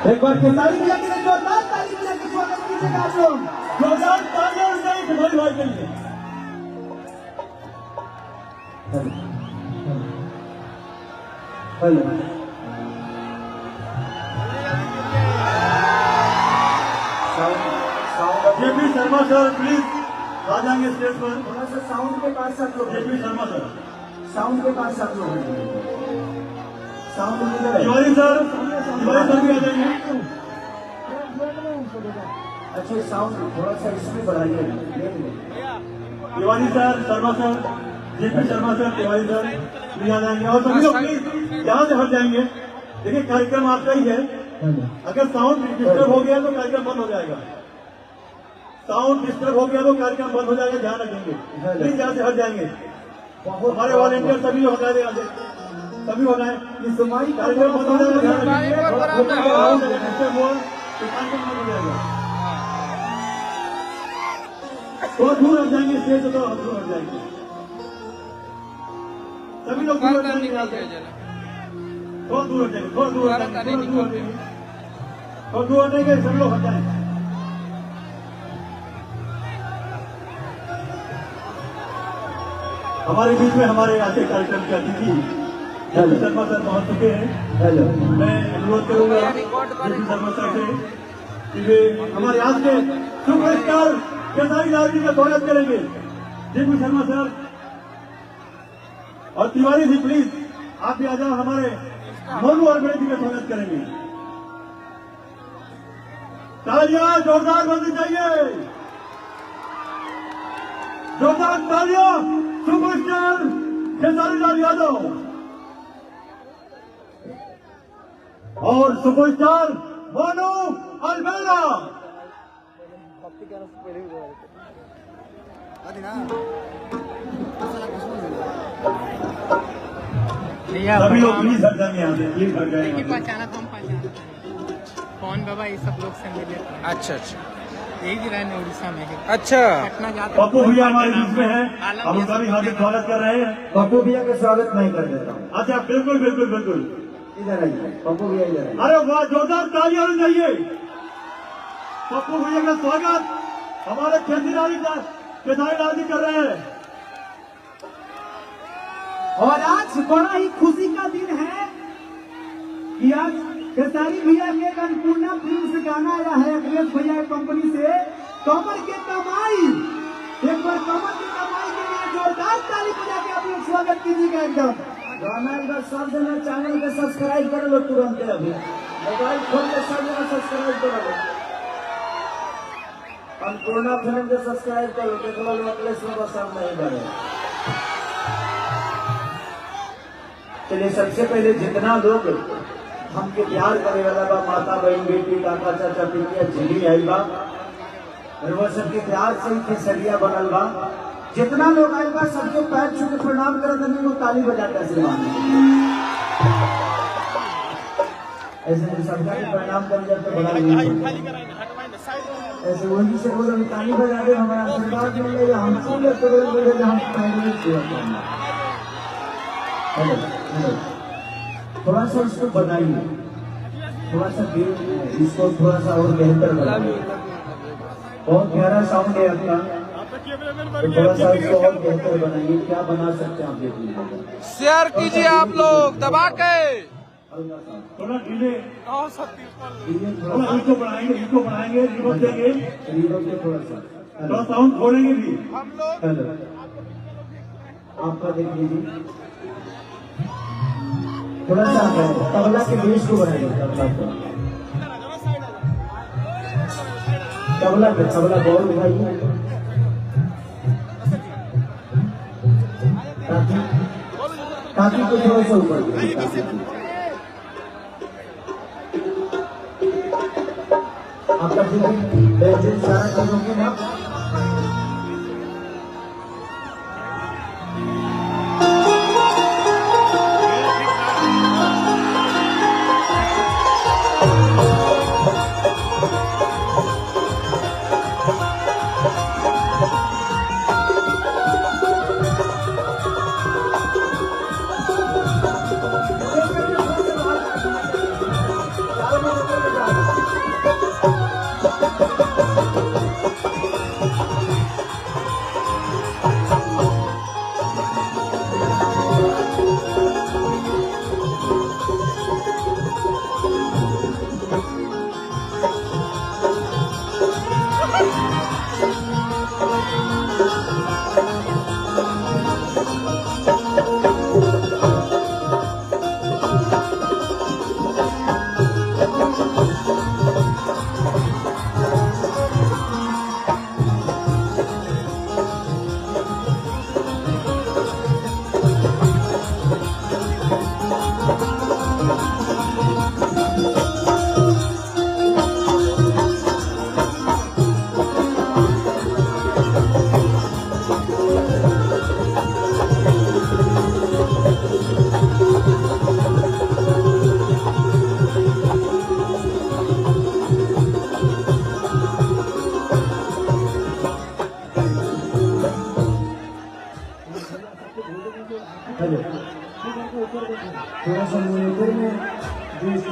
एक बार खेसारी भैया के लिए जोरदार ताली बजा के स्वागत कीजिएगा आप लोग। जोरदार तालियां से तुम्हारी भाई के लिए। Hello JP Sharma sir please आ जाएंगे स्टेज पर। थोड़ा सा साउंड के पास आप लोग। जेपी शर्मा सर साउंड के पास आप लोग। साउंड तिवारी सर भी आ जाएंगे। अच्छा साउंड थोड़ा सा इसमें बढ़ाइए। तिवारी सर शर्मा सर जेपी शर्मा सर तिवारी सर भी आ जाएंगे और सभी लोग प्लीज यहाँ से हट जाएंगे। देखिए कार्यक्रम आपका ही है, अगर साउंड डिस्टर्ब हो गया तो कार्यक्रम बंद हो जाएगा। साउंड डिस्टर्ब हो गया तो कार्यक्रम बंद हो जाएगा, ध्यान रखेंगे। प्लीज यहाँ से हट जाएंगे। हमारे वॉलेंटियर सभी हटा देगा, सभी हटाए। कार्यक्रम बंद हो जाएगा, ध्यान रखेंगे। बहुत दूर हट जाएंगे स्टेज तो हम दूर हट जाएंगे। सभी लोग दूर हट जाएंगे, बहुत दूर हटेंगे, बहुत दूर हटेंगे, बहुत दूर हटेंगे, सभी लोग हट जाएंगे। हमारे बीच में हमारे आज के कार्यक्रम के अतिथि जेपी शर्मा सर पहुंच चुके हैं। हेलो, मैं अनुरोध करूंगा जेपी शर्मा सर से कि वे हमारे आज के सुपरस्टार खेसारी लाल जी का स्वागत करेंगे। जेपी शर्मा सर और तिवारी जी प्लीज आप भी आ जाओ, हमारे मोनू और बेटी का स्वागत करेंगे। तालियां जोरदार बननी चाहिए, जोरदार तालियां सुपरस्टार खेसारी लाल यादव और सुपरस्टार मोनू अलबेला। सभी लोग प्लीज हट जाएंगे यहाँ से, प्लीज हट जाएंगे। पहचाना तो हम पहचाना कौन बाबा ये सब लोग से मिले। अच्छा अच्छा यही जिला है उड़ीसा में। अच्छा पटना जाते। पप्पू भैया हमारे बीच में है, हम उनका भी हार्दिक स्वागत कर रहे हैं। पप्पू भैया का स्वागत नहीं कर देता हूँ। अच्छा बिल्कुल बिल्कुल बिल्कुल, इधर आइए पप्पू भैया, इधर आइए। अरे वाह, जोरदार तालियां होनी चाहिए। पप्पू भैया का स्वागत हमारे खेसारी लाल जी कर रहे हैं। और आज बड़ा ही खुशी का दिन है कि आज खेसारी भैया के अन्नपूर्णा फिल्म से गाना आया है अखिलेश भैया की कंपनी से, कमर के कमाई। एक बार कमर के कमाई के लिए जोरदार ताली बजा के आप लोग स्वागत कीजिएगा। एकदम गाना एक बार सब जना चैनल पे सब्सक्राइब कर लो तुरंत, अभी मोबाइल खोल के सब जना सब्सक्राइब कर लो। अन्नपूर्णा फिल्म के सब्सक्राइब करो, देख लो अखिलेश बाबा सब नहीं बढ़े। चलिए सबसे पहले जितना लोग हमके प्यार करे वाला बा, माता बहन बेटी काका चाचा पितिया झिली आई बा, वो सबके प्यार से खेसरिया बनल बा। जितना लोग आए बा सबके पैर छू के प्रणाम करत हमें, वो ताली बजा के आशीर्वाद ऐसे सबका प्रणाम कर जब तो बड़ा ऐसे वही से बोलो ताली बजा दे, हमारा आशीर्वाद मिल जाएगा। हमसे हम थोड़ा सा इसको बनाइए, थोड़ा सा इसको थोड़ा सा और बेहतर बनाइए। बहुत प्यारा साउंड है आपका, तो थोड़ा सा इसको और बेहतर बनाइए। क्या बना सकते हैं आप देखिए, शेयर कीजिए आप लोग दबा के। थोड़ा डिले इसको बढ़ाएंगे, इसको बढ़ाएंगे, रिवर्स देंगे, रिवर्स में थोड़ा साउंड छोड़ेंगे भी हम लोग। आपका देख लीजिए, थोड़ा सा तबला के बेस को बढ़ाइए। तबला बॉल उठाइए ताकि को थोड़ा सा ऊपर। आपका बेहतरीन सारा चीजों के ना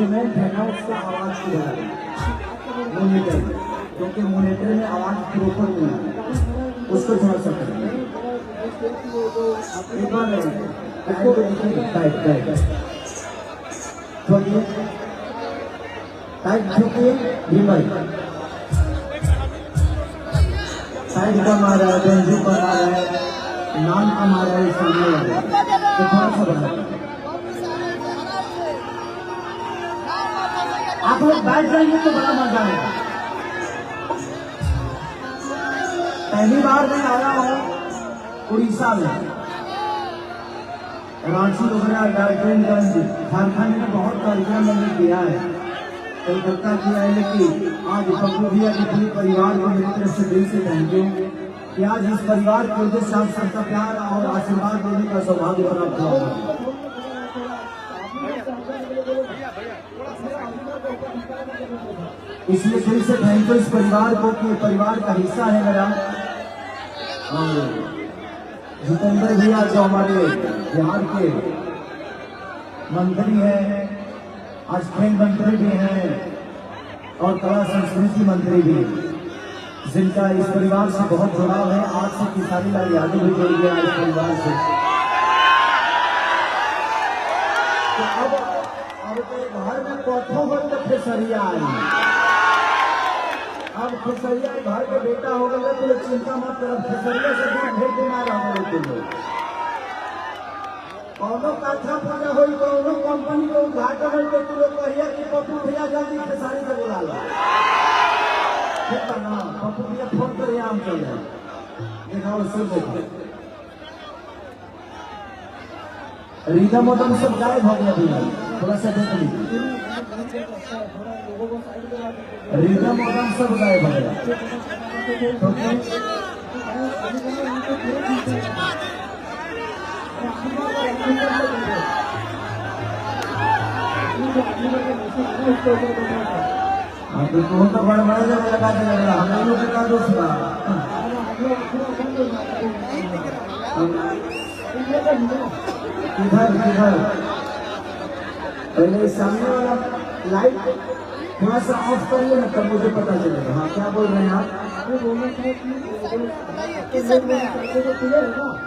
इंस्ट्रूमेंट है ना उसका आवाज की बना मोनीटर, क्योंकि मोनीटर में आवाज प्रॉपर नहीं आ उसको थोड़ा सा करें साइड का मारा है, बेंजू का मारा है, नाम का मारा है, सामने वाले तो थोड़ा सा बना। आप लोग बैठ जाएंगे तो बड़ा मजा आएगा। पहली बार मैं आया हूँ उड़ीसा में, रांची वगैरह, डाल्टनगंज, झारखंड में बहुत कार्यक्रम मैंने किया है, कलकत्ता किया है, लेकिन आज पप्पू भैया के पूरे परिवार को मेरी तरफ से दिल से थैंक यू कि आज इस परिवार के वजह से आप सबका प्यार और आशीर्वाद देने का सौभाग्य प्राप्त हुआ। इसलिए दिल से थैंक यू इस परिवार को कि परिवार का हिस्सा है मेरा। जितेंद्र भैया जो हमारे बिहार के मंत्री हैं, आज खेल मंत्री भी हैं और कला संस्कृति मंत्री भी, जिनका इस परिवार से बहुत जुड़ाव है। आज से किसानी लाल यादव भी जुड़ गया इस परिवार से। तो अब घर में कौथों पर तो खेसरिया आई, अब खेसरिया घर का बेटा हो गया तो चिंता मत करो, खेसरिया से दूर भेज देना रहा कौनो काथा पूजा हो, कौनो कंपनी को उद्घाटन हो तो तू लोग कहिए कि पप्पू भैया जल्दी खेसारी से बुला लो, ठीक है ना? पप्पू भैया फोन कर हम चल जाए देखा सुन देखो रिदम उदम सब गायब हो गया भैया, थोड़ा सा देख लीजिए रिदम उदम सब गायब हो गया। तो बड़ा बड़ा जगह लगा के लगा हम लोग का दोस्त था किधर किधर पहले सामने वाला लाइट थोड़ा सा ऑफ करिए ना तब मुझे पता चलेगा। हाँ क्या बोल रहे हैं आप?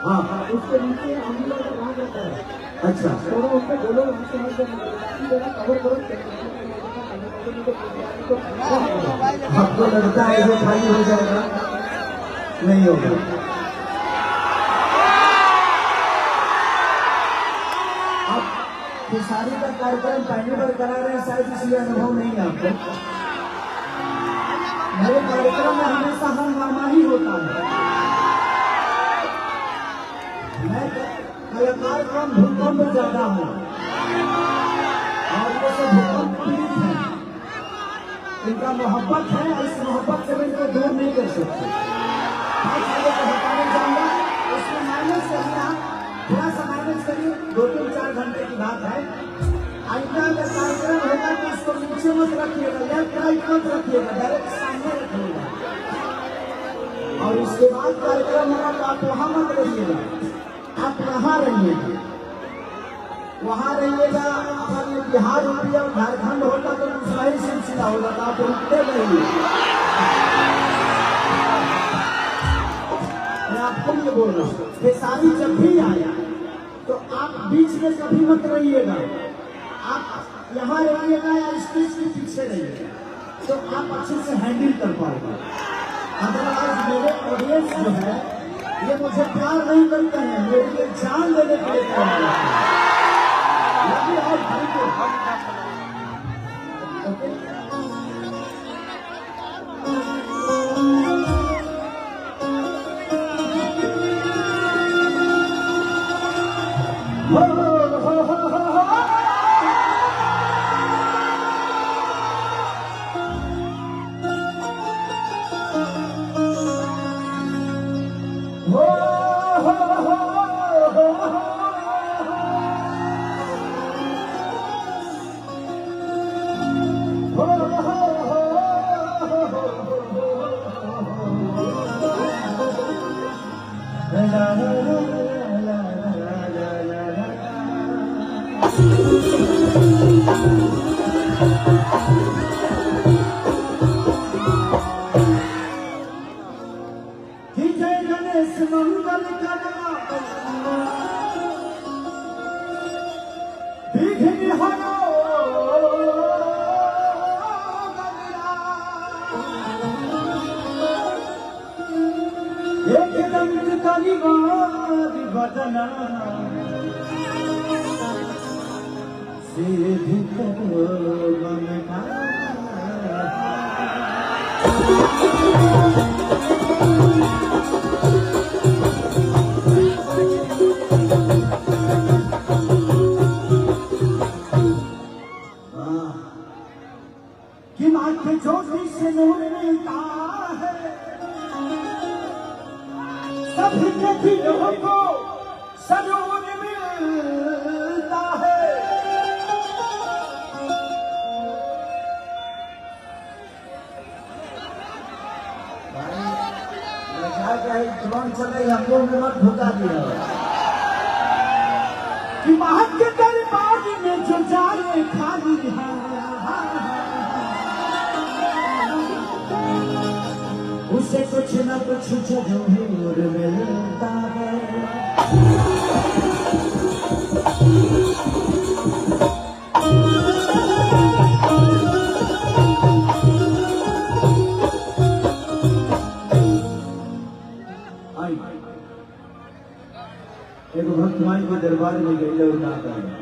हाँ उसके नीचे अच्छा आपको लगता है ये खाली हो जाएगा? नहीं होगा। अब खेसारी का कार्यक्रम पहली बार करा रहे हैं, शायद इसलिए अनुभव नहीं है आपको। मेरे कार्यक्रम में हमेशा हंगामा ही होता है। मैं कलाकार कम भूकंप ज्यादा हूँ और वो सब भूकंप पीड़ित है, इनका मोहब्बत है, इस मोहब्बत से मैं इनको दूर नहीं कर सकते। मैं चीजों को बताने जाऊंगा, उसमें माइनस करिए, आप थोड़ा सा माइनस करिए, 2-3-4 घंटे की बात है। आइंदा अगर कार्यक्रम होगा तो इसको नीचे मत रखिएगा, लेफ्ट राइट मत रखिएगा, डायरेक्ट सामने रखिएगा। और इसके बाद कार्यक्रम होगा तो आप वहां मत रहिएगा, आप वहां रहिएगा, वहां रहिएगा। अगर बिहार होती और झारखंड होता तो दूसरा ही सिलसिला होगा, तो आप रुकते रहिए। मैं आपको ये बोल रहा हूँ, खेसारी जब भी आया तो आप बीच में कभी मत रहिएगा, आप यहाँ रहिएगा या स्टेज के पीछे रहिएगा, तो आप अच्छे से हैंडल कर पाएगा। अदरवाइज मेरे ऑडियंस जो है ये मुझे प्यार नहीं करते हैं, मेरे लिए जान देने के लिए प्यार करते हैं। हो एक दंत कलिवार बदना सीधी बनना कि माथे ज्योति से नूर मिलता है सभी के दिलों को सनूर मिलता है। जुबान चल रही हमको में मत धोखा दिया कि महक के दरबार में जो जाए खाली है उसे कुछ न कुछ जरूर मिलता है। एक भक्तवान के दरबार में गए और ना करें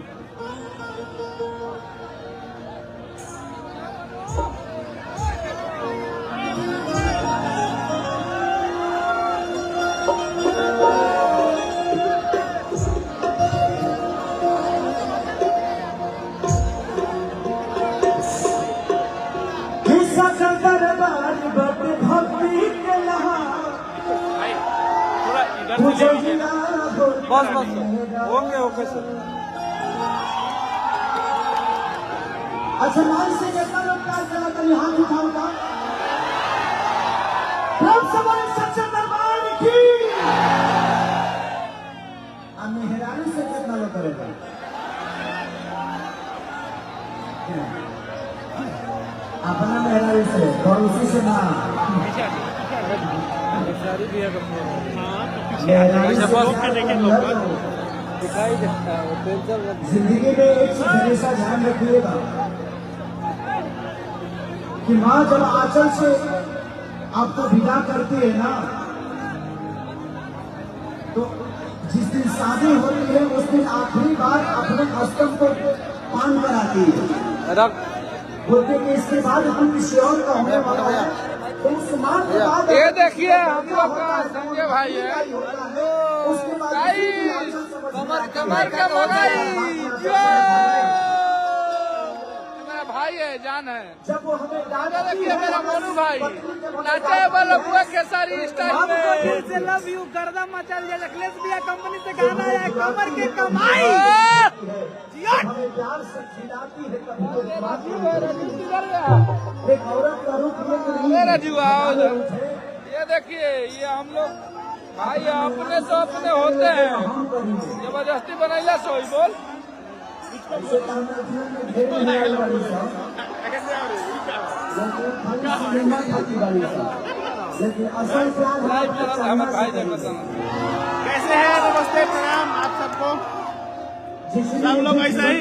बस बस ओके ओके सर। अच्छा मान से कितना लोग प्यार करा तो हाथ उठाओगा प्रभु सवाल सच्चे दरबार की मेहरानी से कितना लोग करेगा अपना मेहरानी से और उसी से ना दिखाई देता है जिंदगी में एक चीज हमेशा ध्यान रखिएगा कि माँ जब आंचल से आपको विदा करती है ना तो जिस दिन शादी होती है उस दिन आखिरी बार अपने अस्तम को पान कराती है बोलते कि इसके बाद हम किसी और का होने वाला है। ये देखिए हम लोग का संजय भाई है कमर कमर का भाई मेरा भाई है जान है। देखिए मेरा मोनू भाई नाचे वाला बुआ खेसारी स्टाइल में से लव यू गर्दा मचल जाए अखिलेश भैया कंपनी से गाना है कमर के कमाई ये देखिए ये हम लोग भाई अपने तो अपने होते हैं जबरदस्ती बनैला सोई बोल कैसे हैं? नमस्ते प्रणाम आप सबको। सब लोग ऐसा ही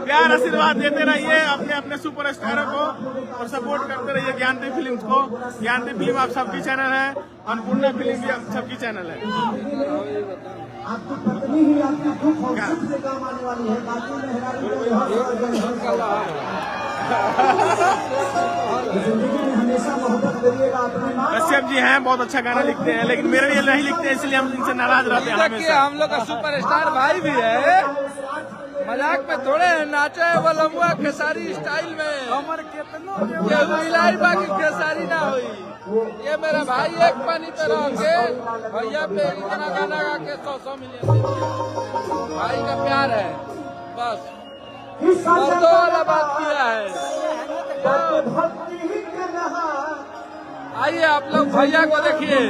प्यार आशीर्वाद देते रहिए अपने अपने सुपरस्टारों को और सपोर्ट करते रहिए ज्ञानती फिल्म्स को। ज्ञानती फिल्म आप सबकी चैनल है, अन्नपूर्णा फिल्म भी आप सबकी चैनल है। आपकी पत्नी ही आपकी दुख और सुख से काम आने वाली है, बाकी जिंदगी में हमेशा मोहब्बत करिएगा अपने माँ। कश्यप जी हैं बहुत अच्छा गाना लिखते हैं लेकिन मेरे लिए नहीं लिखते इसलिए हम इनसे नाराज रहते हैं हमेशा। हम लोग का सुपरस्टार भाई भी है मजाक में थोड़े नाचे वाला हुआ खेसारी स्टाइल में ये मिलाई बाकी खेसारी ना हुई। ये मेरा भाई एक पानी पे रह के भैया पे इतना गाना गा के 100 मिलियन भाई का प्यार है बस दो वाला बात किया है। आइए आप लोग भैया को देखिए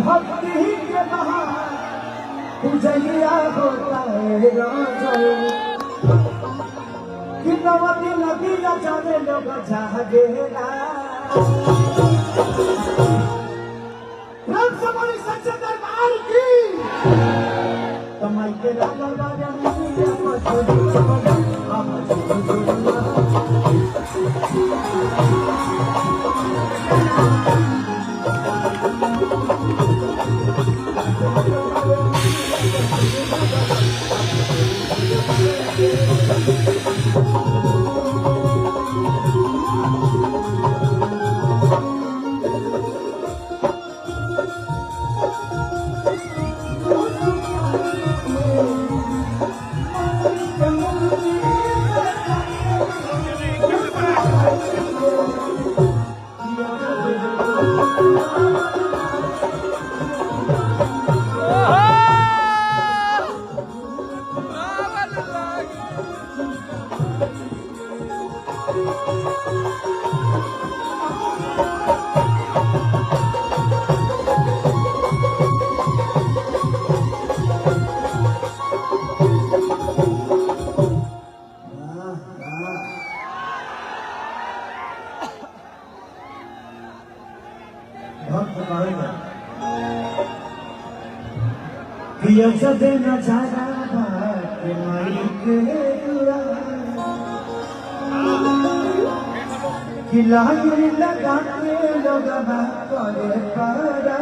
भक्ति के बहार पूजैया होता है राजो कि नवती नदी न जाने लोग जागेला राम समाई सच्चे दरबार की कमाई के राजा राजा मुझे जब नजारा के मालिक खिलाई लगा के लोग करे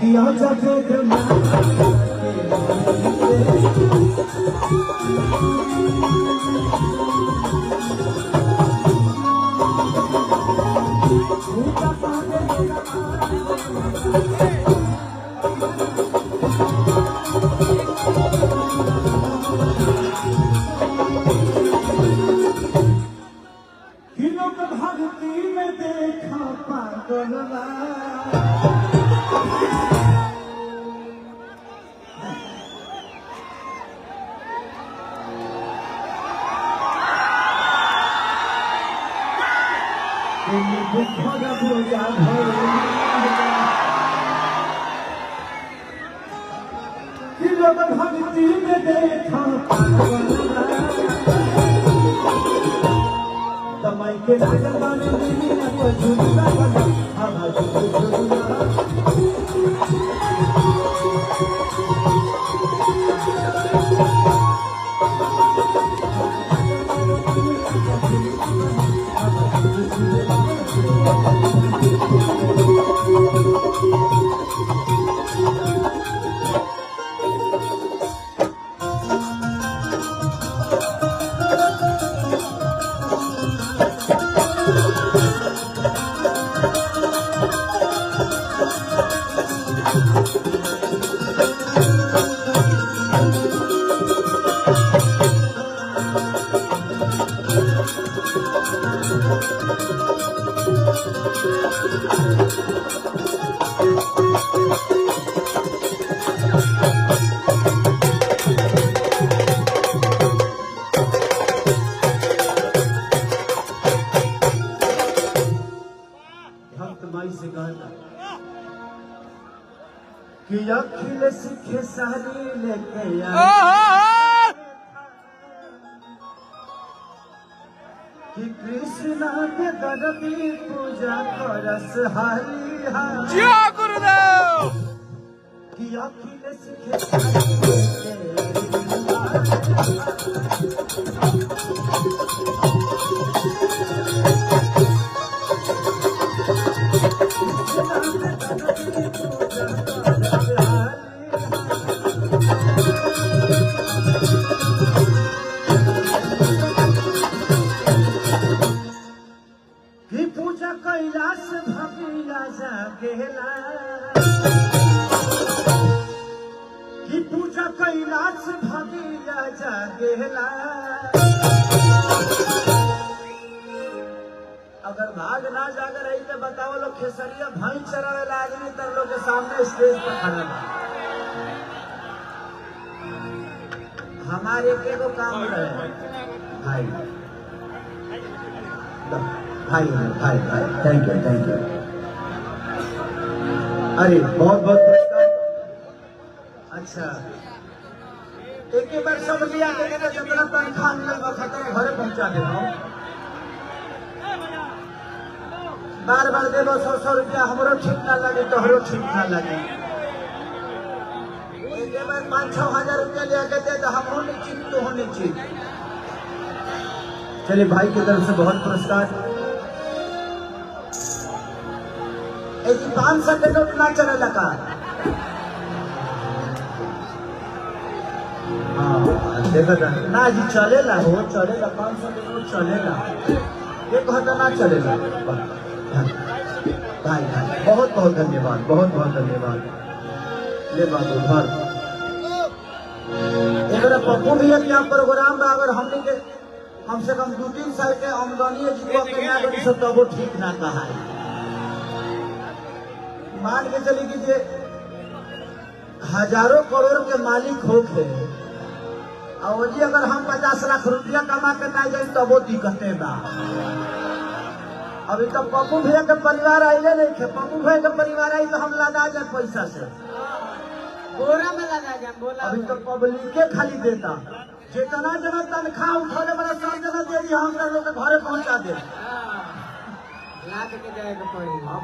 किया भक्ति में देखा पागलवा भक्ति में देखा तमाई के कि अखिल सीखे सारी लेके कि कृष्णा के दरदी पूजा करस हरि हरि गुरुदेव कि अखिल सीखे सारी पूजा कैलाश भगिला जागेला कि पूजा कैलाश भगिला जागेला अगर भाग ना जाग रही तो बताओ लोग खेसरिया भाई चरावे आदमी तर लोग के सामने स्टेज पर खड़ा बा हमारे के काम रहे भाई भाई थैंक यू अरे बहुत बहुत अच्छा एक बार सब लिया के जितना तनख्वाह मिलेगा खतरे घरे पहुंचा दे रहा हूँ। बार बार देव 100 रुपया हमरो ठीक ना लगे तोहरो ठीक ना लगे। एक बार 5-6 हजार रुपया लिया के दे तो हम निश्चित तो हो निश्चित। चलिए भाई की तरफ से बहुत पुरस्कार। एक 500 के नोट ना चले लगा। हाँ देखा था ना जी चलेगा हो चलेगा 500 के नोट चलेगा। ये कहता ना चलेगा। भाई भाई बहुत बहुत धन्यवाद बहुत बहुत धन्यवाद। ले बाबू घर एक पप्पू भैया के यहाँ प्रोग्राम में अगर हमने के कम से कम 2-3 साल के आमदनी जी तब वो ठीक ना कहा है। मान के चली कि हजारों करोड़ के मालिक होके और जी अगर हम 50 लाख रुपया कमा के ना जाए तब वो दिक्कतें बा। अभी तो पप्पू भैया के परिवार आइले नहीं थे। पप्पू भैया के परिवार आई तो हम लगा जाए पैसा से बोरा में लगा जाए बोला। अभी तो पब्लिक खाली देता जितना जना तनख्वाह उठाने वाला सब जना दे दिया हम लोग के घरे पहुंचा दे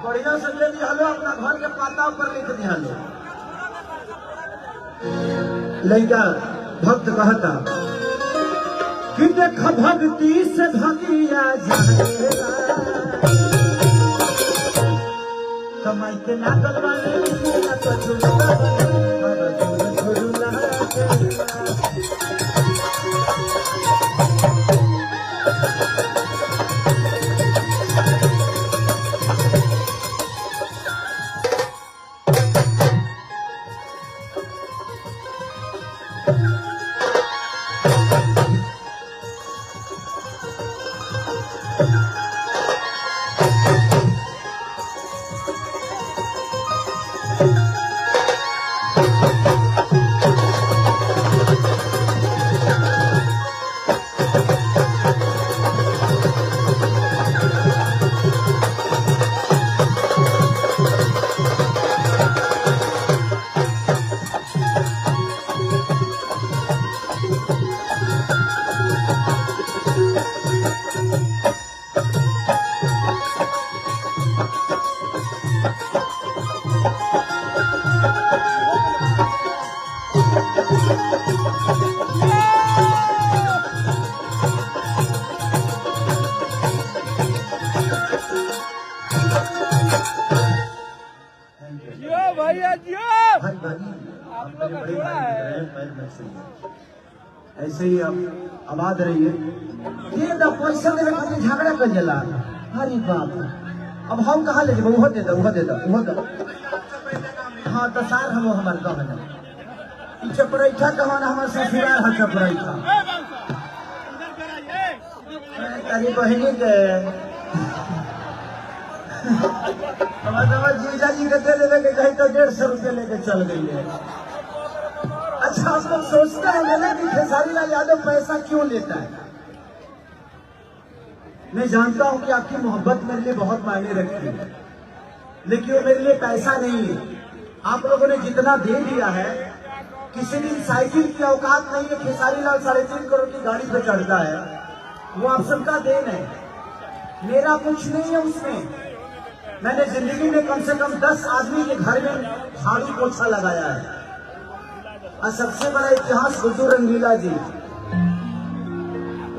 बढ़िया से दे दिया लो अपना घर के पाता पर लिख दिया लो। लड़का भक्त कहता कि देख भक्ति से भगिया जाएगा कमाई के लागल वाले तो ऐसे ही आप आबाद रहिए। ये तो पैसा देने खातिर झगड़ा कर जला। अरे बाप अब हम कहाँ ले जाए वो दे दो वो दे दो वो दो। हाँ तो सार हम हमारे गाँव में चपरैठा कहो ना हमारे ससुराल है चपरैठा तारी बहनी के हमारे जीजा जी के दे देवे के कहीं तो 150 रुपये लेके चल गई है। अच्छा आप लोग सोचते हैं मैंने कि खेसारी लाल यादव पैसा क्यों लेता है। मैं जानता हूं कि आपकी मोहब्बत मेरे लिए बहुत मायने रखती है लेकिन वो मेरे लिए पैसा नहीं है। आप लोगों ने जितना दे दिया है किसी दिन साइकिल की औकात नहीं है खेसारी लाल 3.5 करोड़ की गाड़ी पे चढ़ता है। वो आप सबका देन है मेरा कुछ नहीं है उसमें। मैंने जिंदगी में कम से कम 10 आदमी के घर में झाड़ू पोछा लगाया है और सबसे बड़ा इतिहास गुड्डू रंगीला जी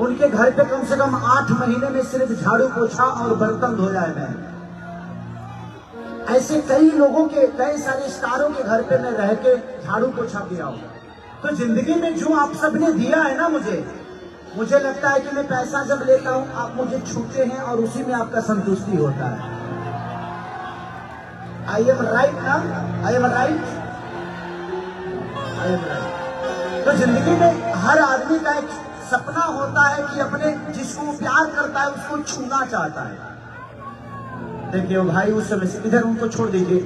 उनके घर पे कम से कम 8 महीने में सिर्फ झाड़ू पोछा और बर्तन धोया है मैं। ऐसे कई लोगों के कई सारे स्टारों के घर पे मैं रह के झाड़ू पोछा किया हूँ। तो जिंदगी में जो आप सबने दिया है ना मुझे लगता है कि मैं पैसा जब लेता हूँ आप मुझे छूते हैं और उसी में आपका संतुष्टि होता है। आई एम राइट ना आई एम राइट। तो जिंदगी में हर आदमी का एक सपना होता है कि अपने जिसको प्यार करता है उसको छूना चाहता है। देखिए भाई उस समय से इधर उनको छोड़ दीजिए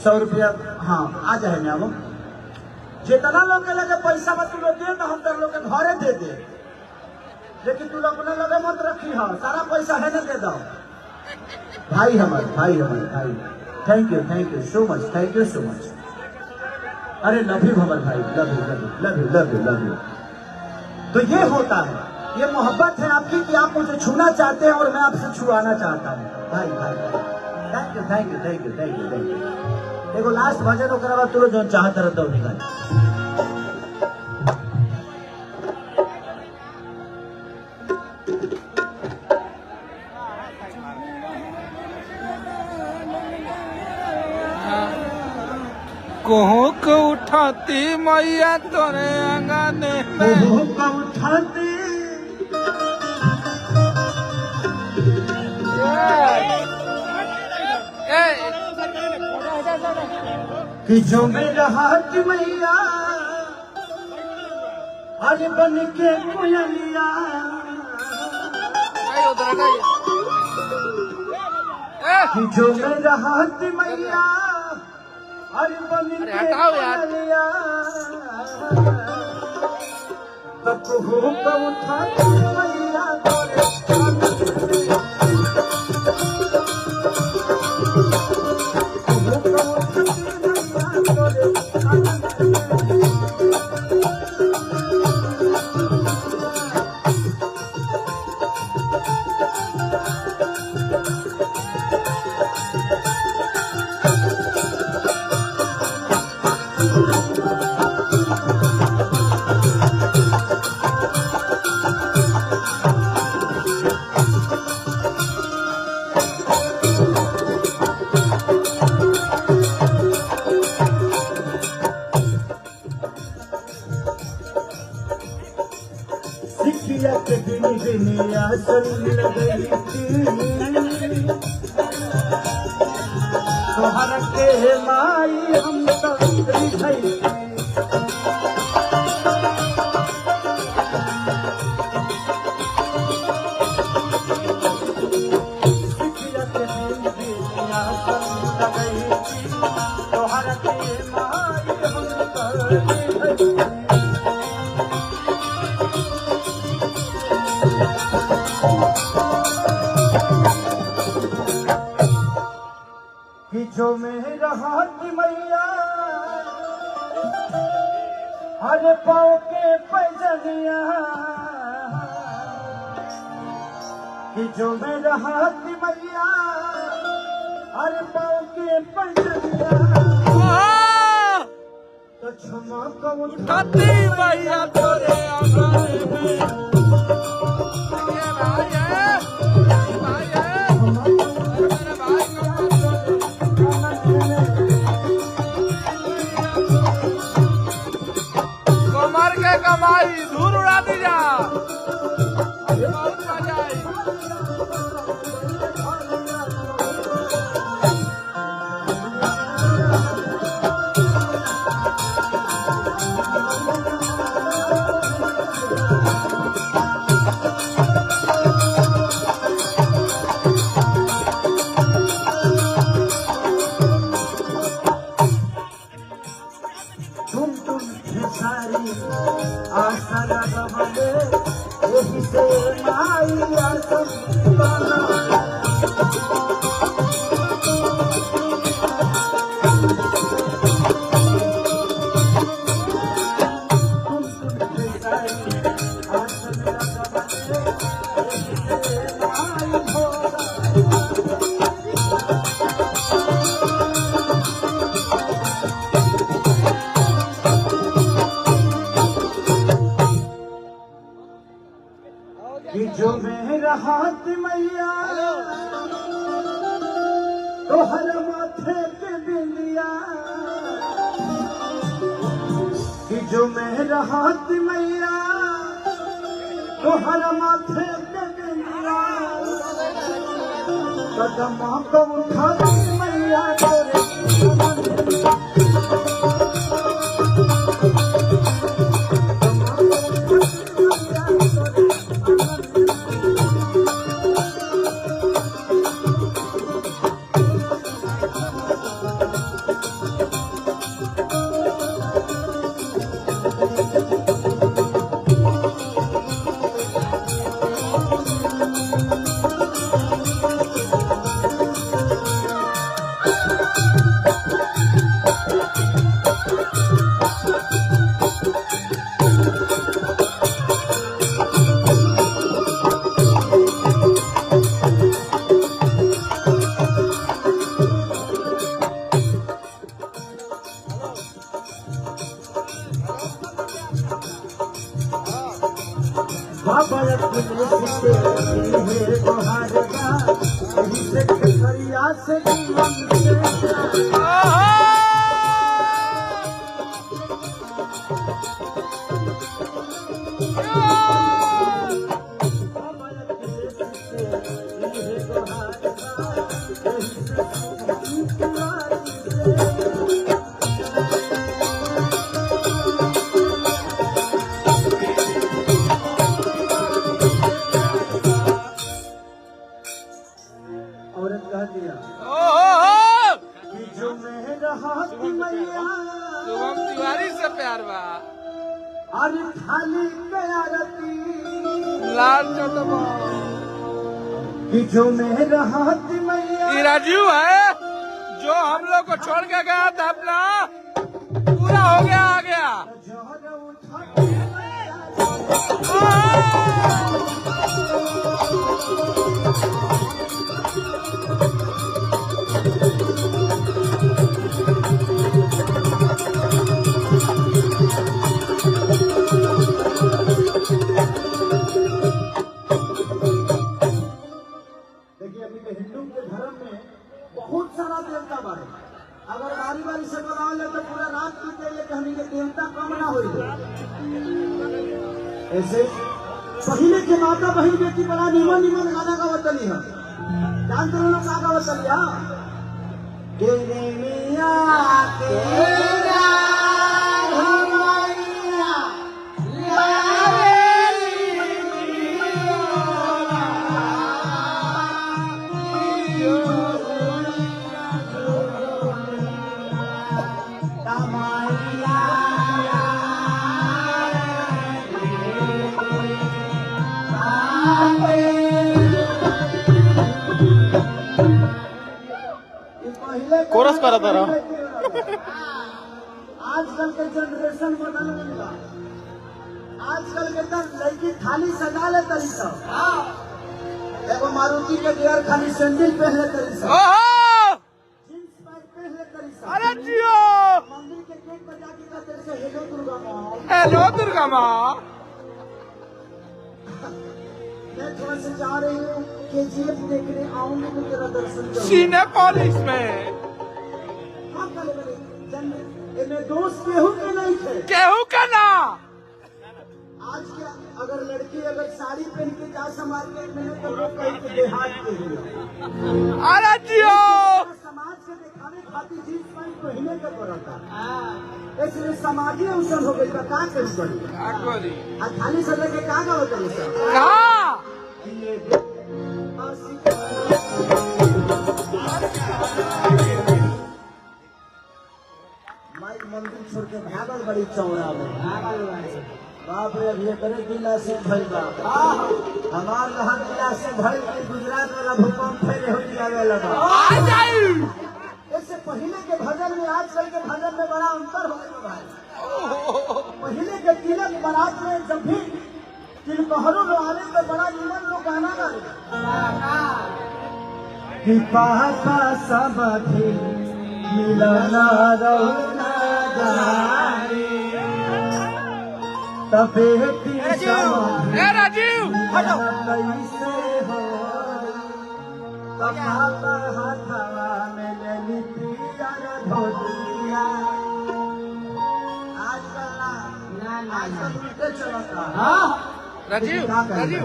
100 रुपया। हाँ आ जाए ना वो जितना लोग के लगे पैसा मत लोग दे तो हम तो लोग के घरे दे दे लेकिन तू लोग अपने लगे मत रखी। हाँ सारा पैसा है ना दे दो भाई हमारे भाई। Thank you so much thank you so much. अरे लव यू भंवर भाई, love you love you love you love you love you. तो ये होता है, ये मोहब्बत है आपकी कि आप मुझे छूना चाहते हैं और मैं आपसे छुआना चाहता हूँ। भाई भाई thank you thank you thank you thank you thank you. देखो लास्ट भजन होकर बाद तुरंत जो चाहता रहता हूँ निकाल। कुहुक उठाती मैया तोरे अंगने में, कुहुक उठाती कि जो मेरा हाथ मैया आज बन के कोयलिया, कि जो मेरा हाथ मैया आज बन के कोयलिया, तो कुहुक उठाती मैया तोरे तोहर के माई हम तो तोहर के माई कि जो मेरा हाथ मैया हर पाँव के पैजनिया, कि जो मेरा हाथ मैया हर पाँव के पैजनिया, तो क्षमा को उठाती मैया तोरे आंगन में। कमर के कमाई धूल उड़ा दी जा, बहुत मजा आई। सारी आशा लगवले यही से माई आसम कि जो मेरा हाथ मैया तो हर माथे पे बिंदिया, कि जो मेरा हाथ मैया तो हर माथे पे बिंदिया, कदम को उठाती मैया तोरे औरत कह दिया कि जो मेरा हाथ मैया शुभम तिवारी से प्यार बा अरे थाली प्यारती लाल चौदह कि जो मेरा हाथ मैया ये राजीव है जो हम लोग को छोड़ के गया था अपना पूरा हो गया आ गया। जहर उठा देखिए अभी के हिंदू के धर्म में बहुत सारा देवता बारे अगर बारी बारी से बनाओ ले तो पूरा रात पीते ले कहने के देवता कम ना हो ऐसे पहले के माता बहन बेटी बड़ा निमन निमन गाना गावतली है जानते हो लोग का गावतली है के मिया के कोरस करा था रहा। आजकल के जनरेशन बदल गई बा आजकल के तो लड़की खाली सजा ले तरी सब एगो मारुति के गियर खाली सैंडल पहले तरी सब जींस पैंट पहले तरी सब अरे जियो मंदिर के गेट पर जाके कहते से हेलो दुर्गा माँ हेलो दुर्गा माँ मैं थोड़ा से जा रही हूँ KGF देखने आऊंगी तो तेरा दर्शन करूंगी सिनेपोलिस में हाँ करे बने इनमें दोस्त केहू के नहीं थे केहू का ना आज के अगर लड़की अगर साड़ी पहन के जा समाज के में तो लोग कहीं के देहात के लिए अरे जियो समाज के दिखाने खातिर जींस पैंट पहने के पड़ता इसलिए समाजी अवसर हो गई का करी पड़ी क्या करी आज खाली सजा के का होता है सर कहा माई मंदिर छोड़ के भागल बड़ी चौड़ा में बाप रे अभी करे जिला से भइल बा हमार लहर जिला से भइल के गुजरात वाला भूकंप फैले हो जावे लगा आ जाई इससे पहले के भजन में आजकल के भजन में बड़ा अंतर हो गया भाई पहले के तिलक बारात में जब भी तिलकहरों में आने तो बड़ा निमन लोग गाना गाने कि पापा सब मिलना रौना जारी तबेती ए राजीव हटो कैसे हो पापा हाथवा में लेली पियर धोतिया आजकल उल्टे चलता राजीव राजीव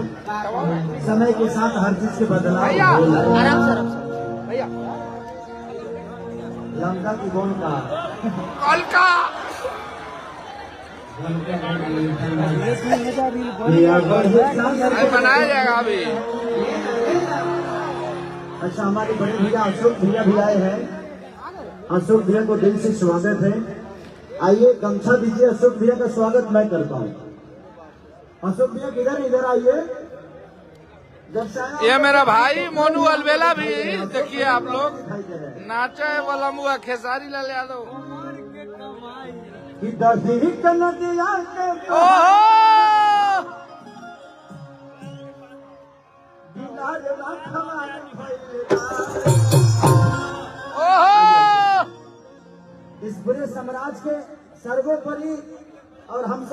समय के साथ हर चीज के बदलाव भैया हो रहा है। आराम से भैया लंका की कौन का कल का बनाया जाएगा अभी। अच्छा हमारे बड़े भैया अशोक भैया भी आए हैं अशोक भैया को दिल से स्वागत है आइए गमछा दीजिए अशोक भैया का स्वागत मैं करता हूँ अशोक भैया किधर इधर आइए जब से आया- ये मेरा भाई मोनू अलबेला भी देखिए आप लोग दिखाई दे रहा है नाचा है वाला मुआ खेसारी लाल यादव कि दही के नदिया के ओहो किनारे राखवा भइले ओहो इस बुरे साम्राज्य के सर्वोपरि और हम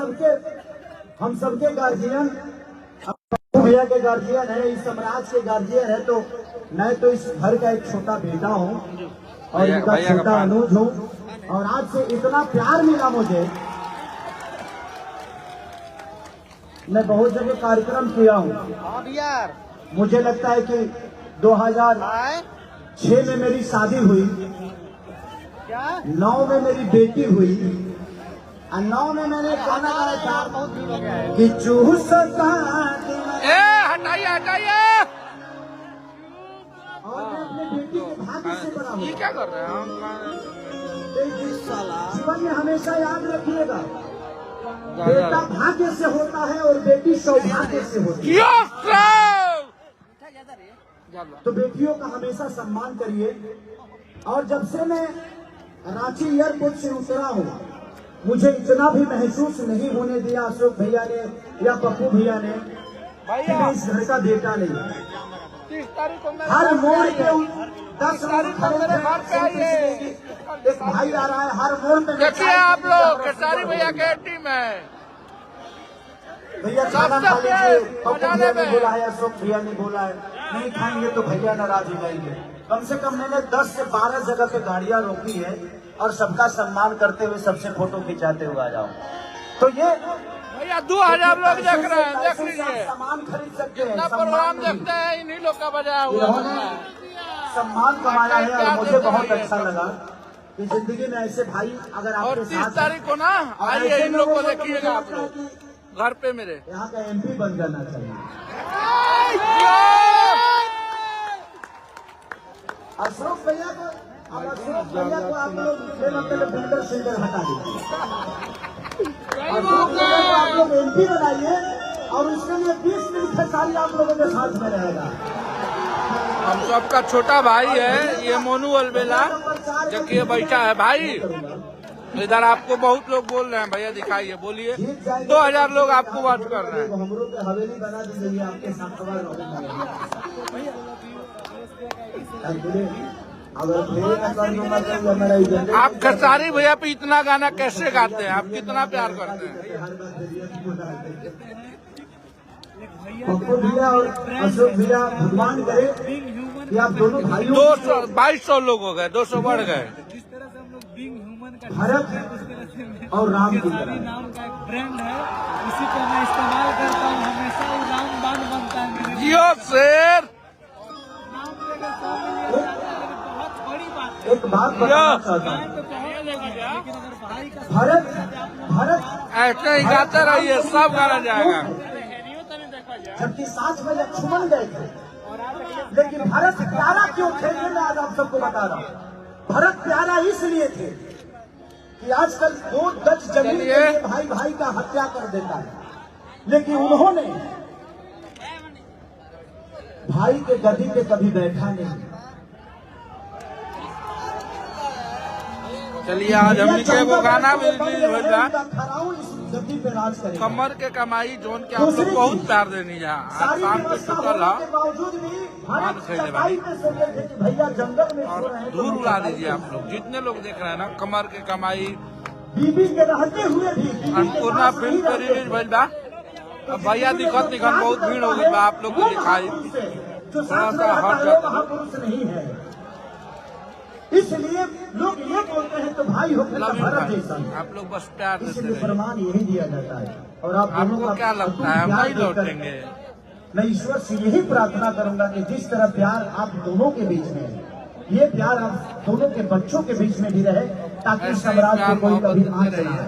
सबके गार्जियन भी भैया के गार्जियन है, इस समाज के गार्जियन है, तो मैं तो इस घर का एक छोटा बेटा हूँ और इनका छोटा अनुज हूँ। और आज से इतना प्यार मिला मुझे, मैं बहुत जगह कार्यक्रम किया हूँ। मुझे लगता है कि 2006 में मेरी शादी हुई, 9 में मेरी बेटी हुई, और 9 में मैंने गाना गाया था कि चूसता हटाइए हटाइए। और मैं अपने बेटी के भाग्य से बड़ा हूँ। ये क्या कर रहे हैं हम? जीवन में हमेशा याद रखिएगा, बेटा भाग्य से होता है और बेटी सौभाग्य से होती है। तो बेटियों का हमेशा सम्मान करिए। और जब से मैं रांची एयरपोर्ट से उतरा हूँ, मुझे इतना भी महसूस नहीं होने दिया अशोक भैया ने या पप्पू भैया ने कि मैं इस घर का बेटा नहीं। हर मोड़ पे 10 लोग खड़े थे, एक भाई आ रहा है, हर मोड़ पे देखिए आप लोग केसारी भैया के टीम है। भैया खाना खा लीजिए, पप्पू भैया ने बोला है, अशोक भैया ने बोला है, नहीं खाएंगे तो भैया नाराज हो जाएंगे। कम से कम मैंने 10 से 12 जगह पे गाड़ियां रोकी है और सबका सम्मान करते हुए सबसे फोटो खिंचाते हुए आ जाओ। तो ये भैया 2000 लोग देख रहे हैं, देख लीजिए। सामान खरीद सकते हैं, प्रोग्राम देखते हैं, इन्हीं लोग का बजाया हुआ है। सम्मान कमाया है और मुझे बहुत अच्छा लगा कि जिंदगी में ऐसे भाई अगर और आपके 30 साथ तारीख को ना आइए, इन लोग को देखिएगा आप लोग घर पे मेरे। यहाँ का MP बन जाना चाहिए। अशोक भैया को, अब अशोक भैया को आप लोग मतलब बिल्डर सिल्डर हटा दीजिए, अशोक भैया को आप लोग MP बनाइए और उसके लिए 20 मिनट खेसारी आप लोगों के साथ में रहेगा। हम सबका छोटा भाई है ये मोनू अलबेला, देखिए बैठा है भाई इधर। आपको बहुत लोग बोल रहे हैं, भैया दिखाइए, बोलिए। 2000 लोग आपको वॉच कर रहे हैं। हमरों पे हवेली बना दीजिए आपके साथ। अगर आप खेसारी भैया पे इतना गाना कैसे गाते हैं? आप कितना प्यार करते हैं? पप्पू भैया और अशोक भैया भगवान करे कि आप दोनों भाइयों 2200 लोग हो गए, 200 बढ़ गए। भरत और राम की तरह नाम का एक ब्रांड है, उसी को मैं इस्तेमाल करता हूँ हमेशा। वो रामबाण बनता है मेरे जियो शेर। नाम बहुत बड़ी बात है। एक बात बताना चाहता हूँ, लेकिन अगर भाई का भरत ऐसे ही गाते रहिए, सब गाना जाएगा। जबकि साथ में लक्ष्मण गए थे, लेकिन भरत प्यारा क्यों थे ये मैं आज आप सबको बता रहा हूँ। भरत प्यारा इसलिए थे कि आजकल 2 गज जमीन के लिए भाई भाई का हत्या कर देता है, लेकिन उन्होंने भाई के गद्दी पे कभी बैठा नहीं। चलिए आज हमने के वो गाना भी रिलीज हुआ था, गद्दी पे राज करेगा। कमर के कमाई जोन के आप लोग बहुत प्यार देनी है। आज शाम को छुटल के बावजूद भी मान खेले सफाई पे सो गए थे कि भैया जंगल में सो और रहे हैं, धूल उड़ा दीजिए आप लोग। जितने लोग देख रहे हैं ना, कमर के कमाई बीबी के रहते हुए भी अन्नपूर्णा फिल्म पे रिलीज भइल बा। अब भैया दिखत निखन बहुत भीड़ हो गई बा, आप लोग को दिखाई थोड़ा सा हट जाता है। पुरुष नहीं है, इसलिए लोग ये बोलते हैं तो भाई हो लव यू भरत भाई, जैसा। आप लोग बस प्यार देते इसलिए रहिए। प्रमाण यही दिया जाता है। और आप दोनों आपको का क्या लगता है हम प्यार नहीं देखकर लौटेंगे? मैं ईश्वर से यही प्रार्थना करूंगा कि जिस तरह प्यार आप दोनों के बीच में है, ये प्यार आप दोनों के बच्चों के बीच में भी रहे, ताकि ऐसे ही सम्राट प्यार को कोई कभी मोहब्बत आंच देते ना रहिए। आए।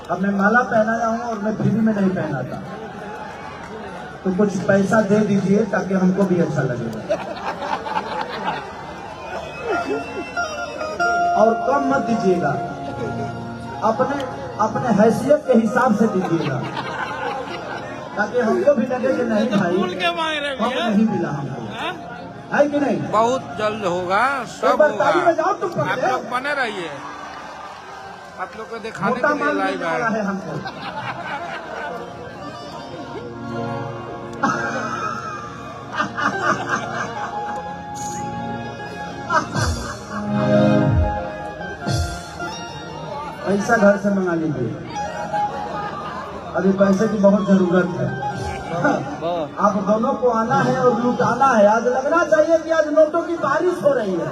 अब मैं माला पहनाया हूँ और मैं फ्री में नहीं पहना था, तो कुछ पैसा दे दीजिए ताकि हमको भी अच्छा लगेगा। और कम मत दीजिएगा, अपने हैसियत के हिसाब से दीजिएगा, ताकि हमको भी लगे कि नहीं भाई कम नहीं मिला हमको, है कि नहीं? बहुत जल्द होगा, सब होगा। आप लोग बने रहिए, आप लोग को दिखाने मोटा के लिए माल लाइव मिलने वाला है। है हमको। पैसा घर से मंगा लीजिए। अभी पैसे की बहुत जरूरत है। आप दोनों को आना है और लुटाना है। आज लगना चाहिए कि आज नोटों की बारिश हो रही है,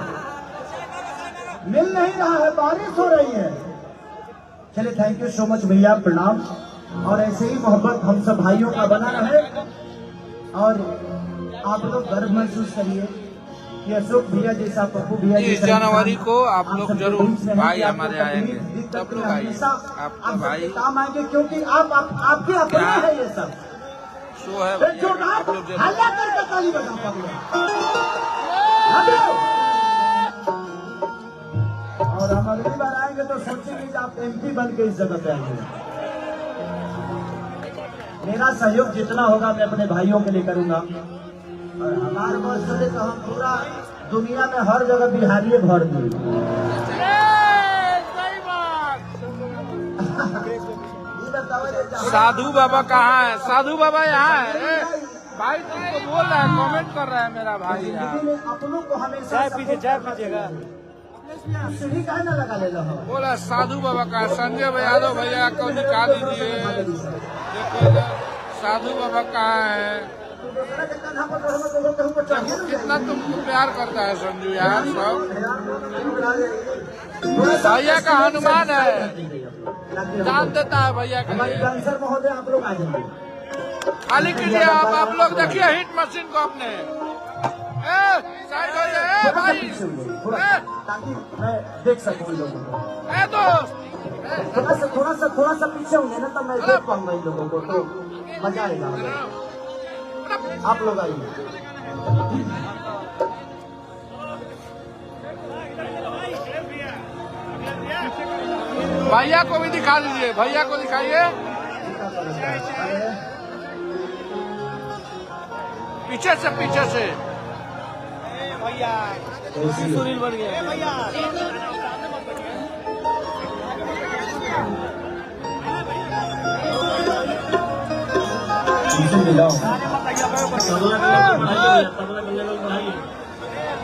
मिल नहीं रहा है, बारिश हो रही है। चलिए, थैंक यू सो मच भैया, प्रणाम। और ऐसे ही मोहब्बत हम सब भाइयों का बना रहे और आप लोग गर्व महसूस करिए कि अशोक भैया जैसा, पप्पू भैया 30 जनवरी को आप लोग जरूर भाई हमारे आएंगे, सब लोग आइए, आपका भाई काम आएंगे, क्योंकि आपके अपने है ये सब शो है भैया, आप लोग जरूर हल्ला करके ताली बजा और हम अगली बार आएंगे तो सोचेंगे कि आप MP बन के इस जगह पे आएंगे। मेरा सहयोग जितना होगा मैं अपने भाइयों के लिए करूंगा और हमारे बस चले तो हम पूरा दुनिया में हर जगह बिहारी भर देंगे। साधु बाबा कहाँ है? साधु बाबा यहाँ है भाई, तुमको बोल रहा है, कमेंट कर रहा है मेरा भाई यहाँ। अपनों को हमेशा पीजिएगा, सीढ़ी का ना लगा ले रहा बोला साधु बाबा का। संजय यादव भैया को निकाल दीजिए। देखो साधु बाबा कहाँ है? कितना तुमको प्यार करता है संजू यार। सब भैया का हनुमान है, जान देता है भैया का। डांसर महोदय आप लोग आ जाइए, खाली कीजिए आप लोग देखिए हिट मशीन को अपने। साइड हो जाए भाई, ताकि मैं देख सकूं लोगों को। दोस्त थोड़ा सा पीछे होंगे ना तब मैं देख पाऊंगा इन लोगों को, तो मजा आएगा। आप लोग आइए। भैया को भी दिखा दीजिए, भैया को दिखाइए पीछे से, पीछे से। सुनील बन गया भैया।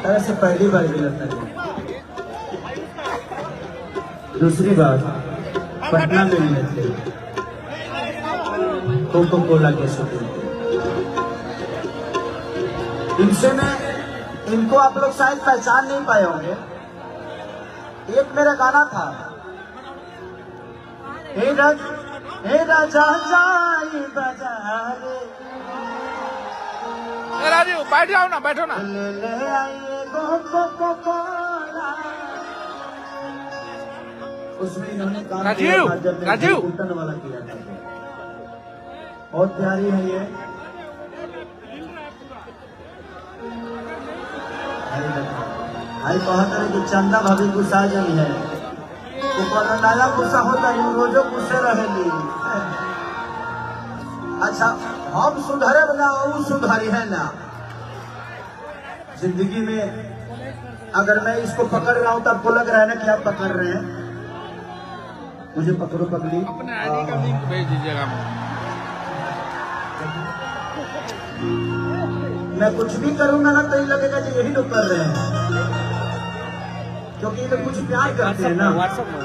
ऐसे पहली बार भी लगता है। दूसरी बार पटना में मिले थे कोको कोला के शूटिंग। इनसे मैं, इनको आप लोग शायद पहचान नहीं पाए होंगे। एक मेरा गाना था, हे राजा जाई बाजारे, राजू बैठ जाओ ना, बैठो ना। ले आइए कोको कोला। उसमें इन्होंने काम किया था जब मैंने घुटन वाला किया था। बहुत प्यारी है ये। भाई बहुत तरह की चंदा भाभी गुस्सा जाई है, नया गुस्सा होता है, रोजो गुस्से रहेगी। अच्छा, हम सुधरे ना, वो सुधारी है ना। जिंदगी में अगर मैं इसको पकड़ रहा हूं तो आपको लग रहा है ना कि आप पकड़ रहे हैं, मुझे पकड़ो पकड़ी। अपने आईडी का लिंक भेज दीजिएगा। मैं कुछ भी करूंगा ना तो ये लगेगा कि यही लोग कर रहे हैं, क्योंकि ये लोग कुछ प्यार करते हैं ना। व्हाट्सएप में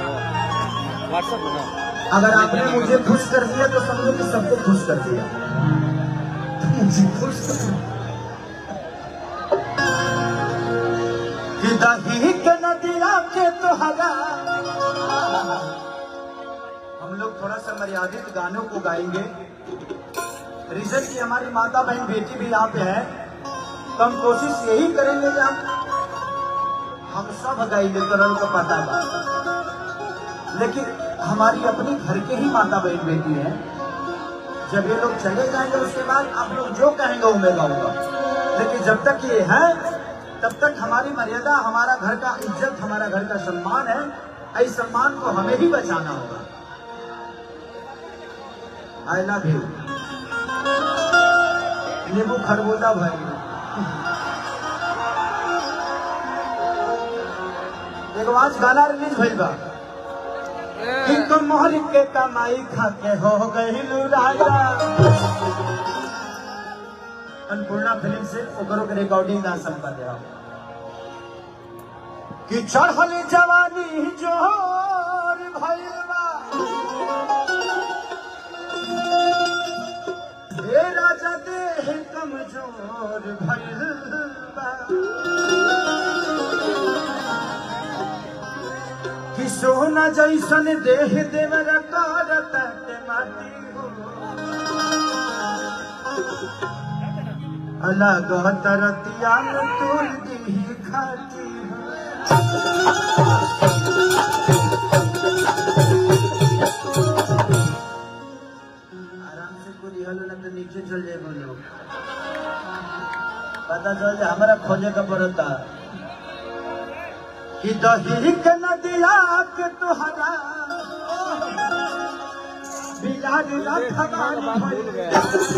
अगर आपने मुझे खुश कर दिया तो समझो कि सबको खुश कर दिया। मुझे खुश कि दही के नदिया के तो हगा। हम लोग थोड़ा सा मर्यादित गानों को गाएंगे। रीजन की हमारी माता बहन बेटी भी यहाँ पे है, तो हम कोशिश यही करेंगे कि हम सब गाएंगे, करण को पता है। लेकिन हमारी अपनी घर के ही माता बहन बेटी है। जब ये लोग चले जाएंगे उसके बाद आप लोग जो कहेंगे वो मैं गाऊंगा। लेकिन जब तक ये है तब तक हमारी मर्यादा, हमारा घर का इज्जत, हमारा घर का सम्मान है। इस सम्मान को हमें ही बचाना होगा। आई लव यू नींबू खरबूजा भाई। एगो आज गाना रिलीज भइल बा, इनको मोहर के कमाई खाके हो गई राजा। अन्नपूर्णा फिल्म से ओकरो के रिकॉर्डिंग ना सब कर रहा कि चढ़ल जवानी जोर भइल बा, हे राजा देह कमजोर भइल बा कि सोना जैसन देह देवरा करत माटी हो अलग तरतिया में तोड़ दी खाती आराम से कोई हलो ना तो नीचे चल जाए बोलो पता चल जाए हमारा खोजे का पड़ता कि दही के नदिया के तुहरा बिलाड़ी रखवानी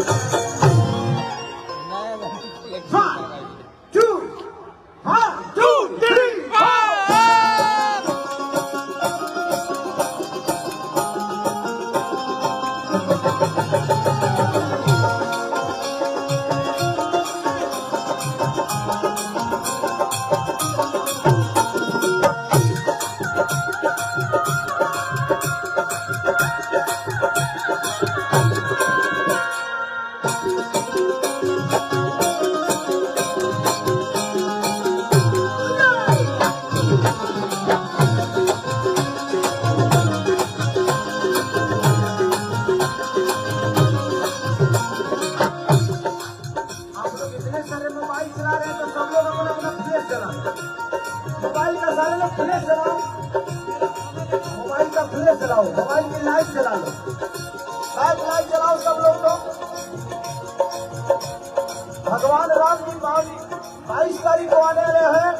मोबाइल की लाइट जला लो लाइट जलाओ सब लोग तो भगवान राम की 22 तारीख को आने वाले हैं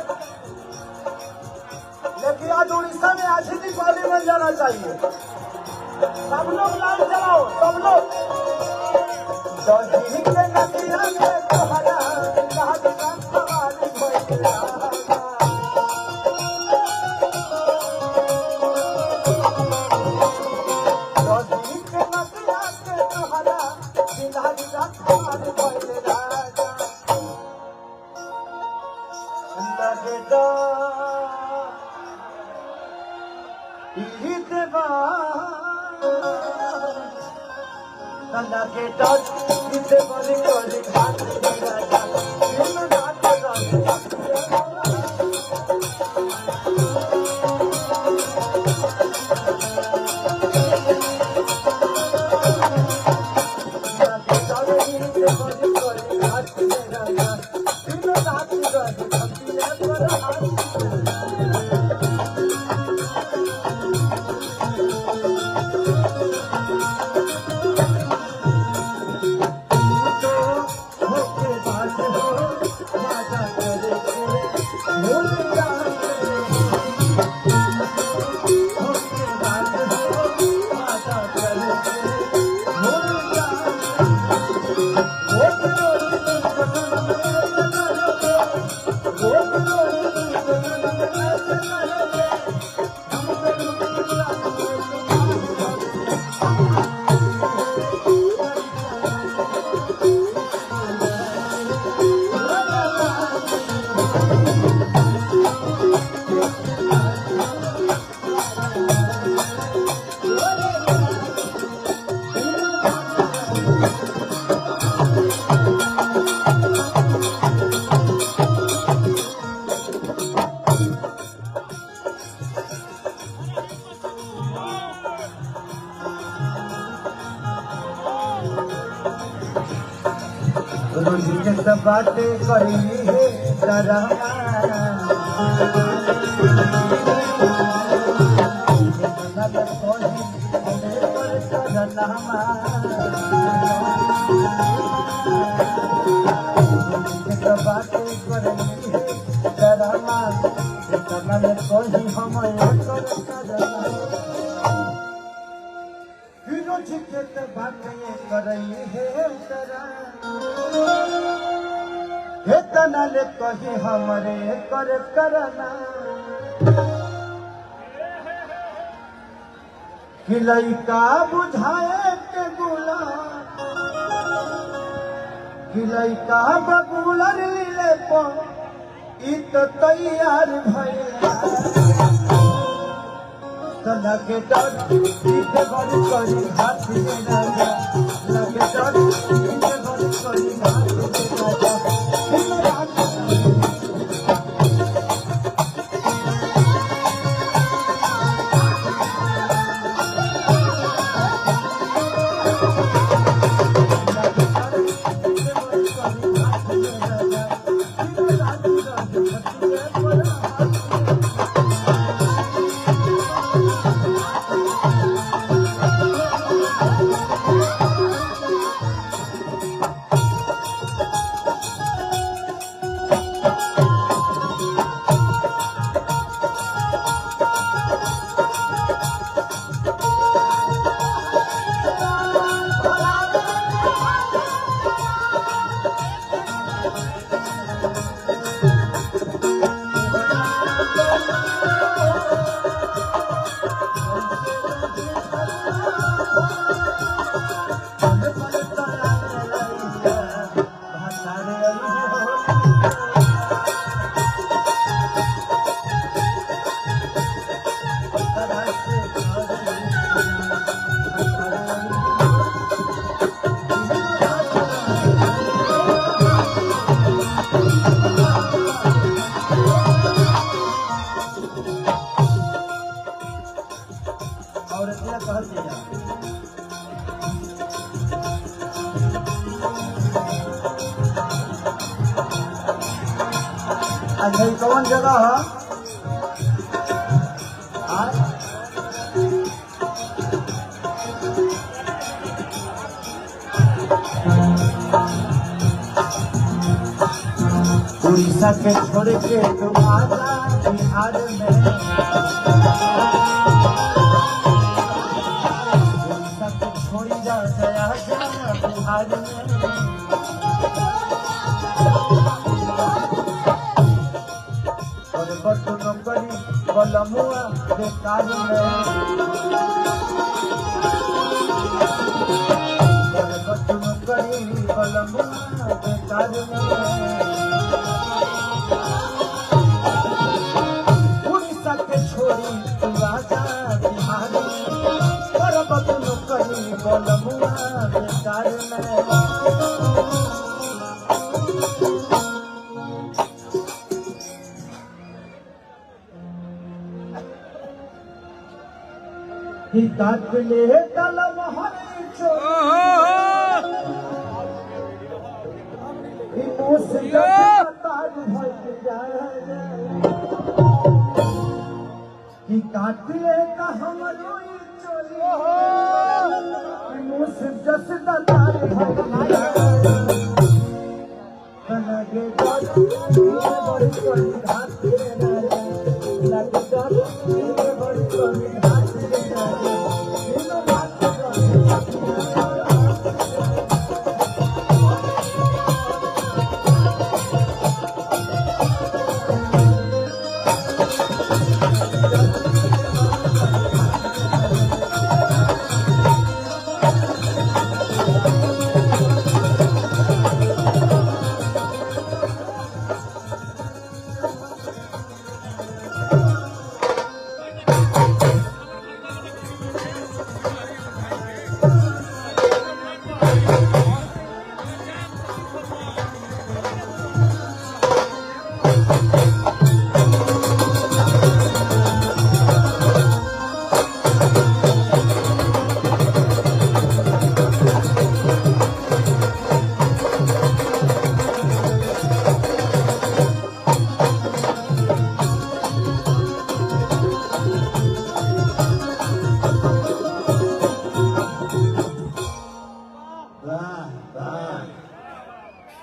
लेकिन आज उड़ीसा में आज ही दीपावली बन जाना चाहिए सब लोग लाइट जलाओ सब लोग के टच इसे बड़ी बड़ी बात बातें करी है तारा बातें करी है तारा कोई हम बातें करी है तारा तना ले कही हमरे कर करना कि लइका बुझाए के गुलाम कि लइका बबूलर ले पो इत तैयार भइला लगे डर पीछे बड़ी करी हाथ में राजा लगे डर पीछे बड़ी करी हाथ में राजा अच्छा कौन जगह है उड़ीसा के छोड़ के तुम आजा बिहार में उड़ीसा के छोड़ी जा बिहार में नौकरी बलमुआ बेकार में नौकरी बलमुआ बेकार में उड़ीसा के छोड़ी तू राजा बिहार में नौकरी बलमुआ बेकार में काट ले तलब कि काट ले का हमरो चोरी जस दातार लगे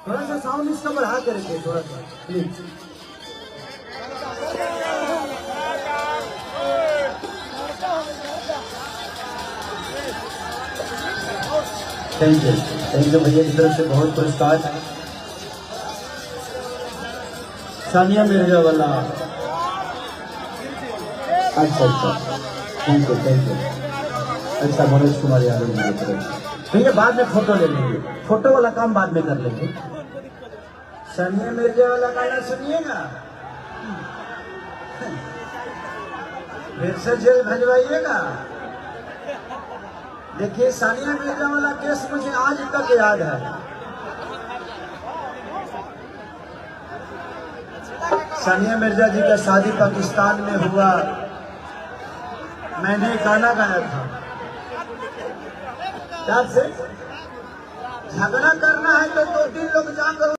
थोड़ा सा साउंड इसका बढ़ा करके थोड़ा सा प्लीज। थैंक यू भैया की तरफ से बहुत पुरस्कार। सानिया मिर्जा वाला, अच्छा थैंक यू। अच्छा मनोज कुमार यादव जी की तरफ भैया बाद में फोटो ले लेंगे, फोटो वाला काम बाद में कर लेंगे। सानिया मिर्जा वाला गाना सुनिएगा। फिर से जेल भेजवाइएगा। देखिए सानिया मिर्जा वाला केस मुझे आज तक याद है। सानिया मिर्जा जी का शादी पाकिस्तान में हुआ, मैंने गाना गाया था। क्या से झगड़ा करना है तो 2-3 लोग जाकर